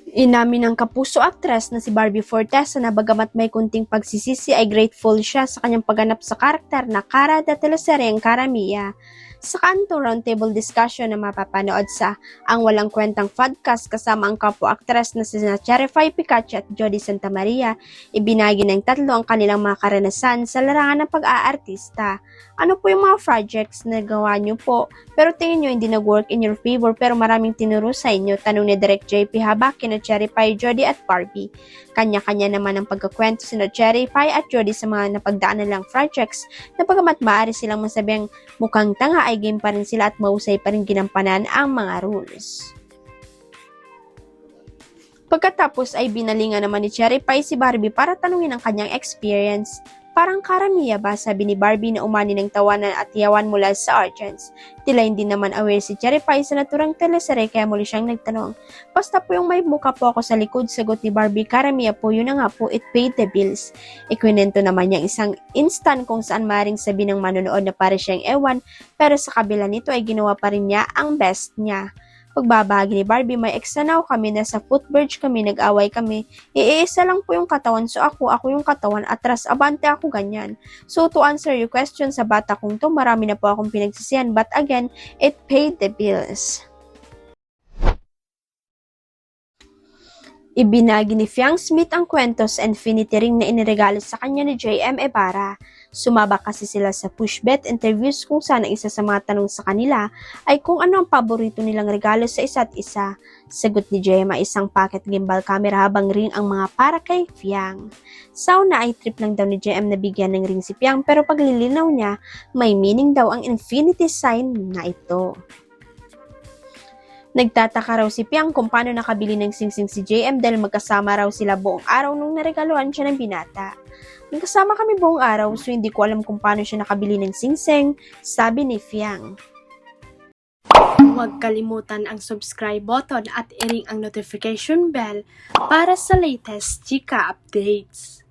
Inamin ng kapuso aktres na si Barbie Fortesa na bagamat may kunting pagsisisi ay grateful siya sa kanyang pagganap sa karakter na Cara da teleseryeng Cara Mia. Sa kantong roundtable discussion na mapapanood sa Ang Walang Kwentang Podcast kasama ang kapwa-aktres na sina Cherry Pie Picache at Jody Santa Maria, ibinagi ng tatlo ang kanilang mga karanasan sa larangan ng pag-aartista. Ano po yung mga projects na gawa nyo po? Pero tingin nyo hindi nag-work in your favor pero maraming tinuro sa inyo? Tanong ni Direk JP Habak kina Cherry Pie, Jody at Barbie. Kanya-kanya naman ang pagkakwento sina Cherry Pie at Jody sa mga napagdaan nilang projects na bagamat maaari silang masabing mukhang tanga ay game pa rin sila at mahusay pa rin ginampanan ang mga rules. Pagkatapos ay binalingan naman ni Cherry Pie si Barbie para tanungin ang kanyang experience. Parang Cara Mia ba, sabi ni Barbie na umani ng tawanan at yawan mula sa audience. Tila hindi naman aware si Cherry Pie sa naturang teleserye kaya muli siyang nagtanong. Basta po yung may mukha po ako sa likod, sagot ni Barbie. Cara Mia po, yun na nga po, it paid the bills. Ikwinento naman niyang isang instant kung saan maring sabi ng manonood na para siyang ewan, pero sa kabila nito ay ginawa pa rin niya ang best niya. Pagbabahagi ni Barbie, may eksanaw kami, nasa footbridge kami, nag-away kami. Iisa lang po yung katawan, so ako yung katawan, atras abante ako ganyan. So to answer your question sa bata kong to, marami na po akong pinagsisihan, but again, it paid the bills. Ibinagi ni Fiang Smith ang kwento sa Infinity Ring na iniregalo sa kanya ni J.M. Ibarra. Sumaba kasi sila sa pushbet interviews kung saan ang isa sa mga tanong sa kanila ay kung ano ang paborito nilang regalo sa isa't isa. Sagot ni J.M. ay isang pocket gimbal camera habang ring ang mga para kay Fiang. Sa una ay trip lang daw ni J.M. na bigyan ng ring si Fiang pero paglilinaw niya, may meaning daw ang infinity sign na ito. Nagtataka raw si Piang kung paano nakabili ng singsing si JM dahil magkasama raw sila buong araw nung naregaluhan siya ng binata. Magkasama kami buong araw so hindi ko alam kung paano siya nakabili ng singsing, sabi ni Fiang. Huwag kalimutan ang subscribe button at i-ring ang notification bell para sa latest chika updates.